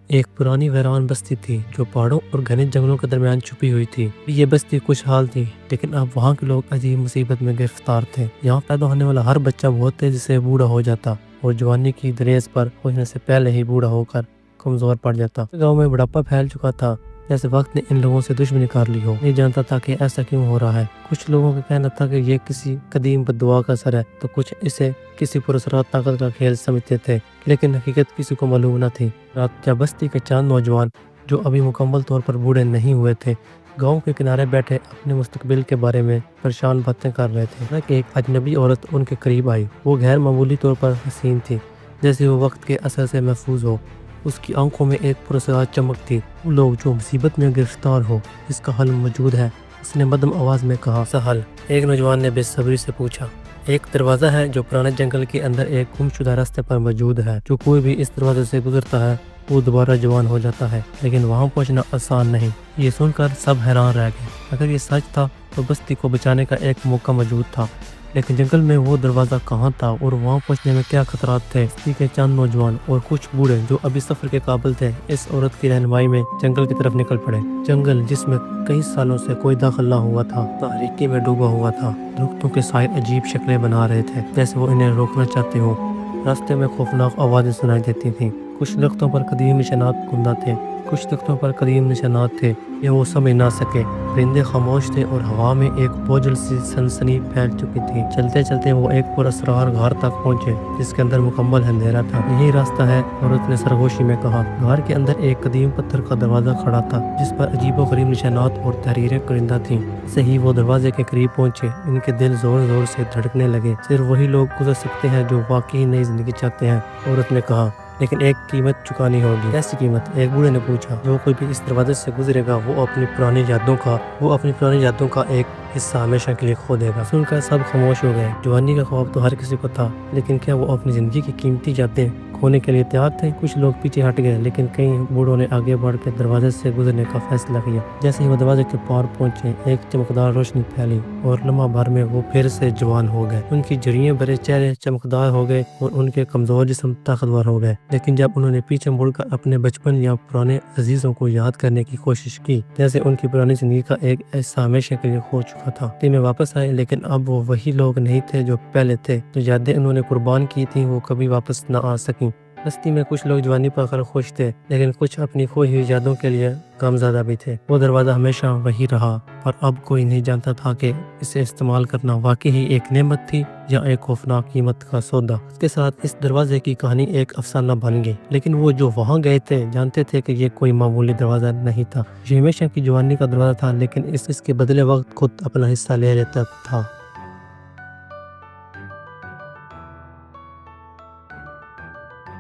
ایک پرانی ویران بستی تھی جو پہاڑوں اور گھنے جنگلوں کے درمیان چھپی ہوئی تھی۔ یہ بستی خوشحال تھی، لیکن اب وہاں کے لوگ عجیب مصیبت میں گرفتار تھے۔ یہاں پیدا ہونے والا ہر بچہ بہت تیزی سے بوڑھا ہو جاتا اور جوانی کی دریز پر پہنچنے سے پہلے ہی بوڑھا ہو کر کمزور پڑ جاتا۔ گاؤں میں بڑھاپا پھیل چکا تھا، جیسے وقت نے ان لوگوں سے دشمنی کر لی ہو۔ نہیں جانتا تھا کہ ایسا کیوں ہو رہا ہے۔ کچھ لوگوں کا کہنا تھا کہ یہ کسی قدیم بددعا کا اثر ہے، تو کچھ اسے کسی پراسرار طاقت کا کھیل سمجھتے تھے، لیکن حقیقت کسی کو معلوم نہ تھی۔ رات جب بستی کے چند نوجوان جو ابھی مکمل طور پر بوڑھے نہیں ہوئے تھے، گاؤں کے کنارے بیٹھے اپنے مستقبل کے بارے میں پریشان باتیں کر رہے تھے کہ ایک اجنبی عورت ان کے قریب آئی۔ وہ غیر معمولی طور پر حسین تھی، جیسے وہ وقت کے اثر سے محفوظ ہو۔ اس کی آنکھوں میں ایک پراسرار چمک تھی۔ وہ لوگ جو مصیبت میں گرفتار ہو، اس کا حل موجود ہے، اس نے مدھم آواز میں کہا۔ سہل، ایک نوجوان نے بے صبری سے پوچھا۔ ایک دروازہ ہے جو پرانے جنگل کے اندر ایک گمشدہ راستے پر موجود ہے۔ جو کوئی بھی اس دروازے سے گزرتا ہے وہ دوبارہ جوان ہو جاتا ہے، لیکن وہاں پہنچنا آسان نہیں۔ یہ سن کر سب حیران رہ گئے۔ اگر یہ سچ تھا تو بستی کو بچانے کا ایک موقع موجود تھا، لیکن جنگل میں وہ دروازہ کہاں تھا اور وہاں پہنچنے میں کیا خطرات تھے؟ بستی کے چند نوجوان اور کچھ بوڑھے جو ابھی سفر کے قابل تھے، اس عورت کی رہنمائی میں جنگل کی طرف نکل پڑے۔ جنگل جس میں کئی سالوں سے کوئی داخل نہ ہوا تھا، تاریکی میں ڈوبا ہوا تھا۔ درختوں کے سائے عجیب شکلیں بنا رہے تھے، جیسے وہ انہیں روکنا چاہتے ہوں۔ راستے میں خوفناک آوازیں سنائی دیتی تھیں۔ کچھ درختوں پر قدیم نشانات گمدہ تھے، کچھ درختوں پر قدیم نشانات تھے یہ وہ سمجھ نہ سکے۔ پرندے خاموش تھے اور ہوا میں ایک بوجھل سی سنسنی پھیل چکی تھی۔ چلتے چلتے وہ ایک پراسرار غار تک پہنچے، جس کے اندر مکمل اندھیرا تھا۔ یہی راستہ ہے، عورت نے سرگوشی میں کہا۔ غار کے اندر ایک قدیم پتھر کا دروازہ کھڑا تھا، جس پر عجیب و غریب نشانات اور تحریریں کرندہ تھیں۔ جیسے ہی وہ دروازے کے قریب پہنچے، ان کے دل زور زور سے دھڑکنے لگے۔ صرف وہی لوگ گزر سکتے ہیں جو واقعی نئی زندگی چاہتے ہیں، عورت نے کہا، لیکن ایک قیمت چکانی ہوگی۔ کیسی قیمت؟ ایک بوڑھے نے پوچھا۔ جو کوئی بھی اس دروازے سے گزرے گا وہ اپنی پرانی یادوں کا ایک حصہ ہمیشہ کے لیے کھو دے گا۔ سن کر سب خاموش ہو گئے۔ جوانی کا خواب تو ہر کسی کو تھا، لیکن کیا وہ اپنی زندگی کی قیمتی یادیں کھونے کے لیے تیار تھے؟ کچھ لوگ پیچھے ہٹ گئے، لیکن کئی بوڑھوں نے آگے بڑھ کے دروازے سے گزرنے کا فیصلہ کیا۔ جیسے ہی وہ دروازے کے پار پہنچے، ایک چمکدار روشنی پھیلی اور لمحہ بھر میں وہ پھر سے جوان ہو گئے۔ ان کی جھریاں بھرے چہرے چمکدار ہو گئے اور ان کے کمزور جسم طاقتور ہو گئے۔ لیکن جب انہوں نے پیچھے مڑ کر اپنے بچپن یا پرانے عزیزوں کو یاد کرنے کی کوشش کی، جیسے ان کی پرانی زندگی کا ایک حصہ ہمیشہ کے لیے کھو چکا تھا، میں واپس آئے، لیکن اب وہ وہی لوگ نہیں تھے جو پہلے تھے۔ جو یادیں انہوں نے قربان کی تھیں وہ کبھی واپس نہ آ سکیں۔ بستی میں کچھ لوگ جوانی پا کر خوش تھے، لیکن کچھ اپنی کھوئی ہوئی یادوں کے لیے غمزدہ بھی تھے۔ وہ دروازہ ہمیشہ وہی رہا، پر اب کوئی نہیں جانتا تھا کہ اسے استعمال کرنا واقعی ایک نعمت تھی یا ایک خوفناک قیمت کا سودا۔ اس کے ساتھ اس دروازے کی کہانی ایک افسانہ بن گئی، لیکن وہ جو وہاں گئے تھے جانتے تھے کہ یہ کوئی معمولی دروازہ نہیں تھا۔ یہ ہمیشہ کی جوانی کا دروازہ تھا، لیکن اس کے بدلے وقت خود اپنا حصہ لے لیتا تھا۔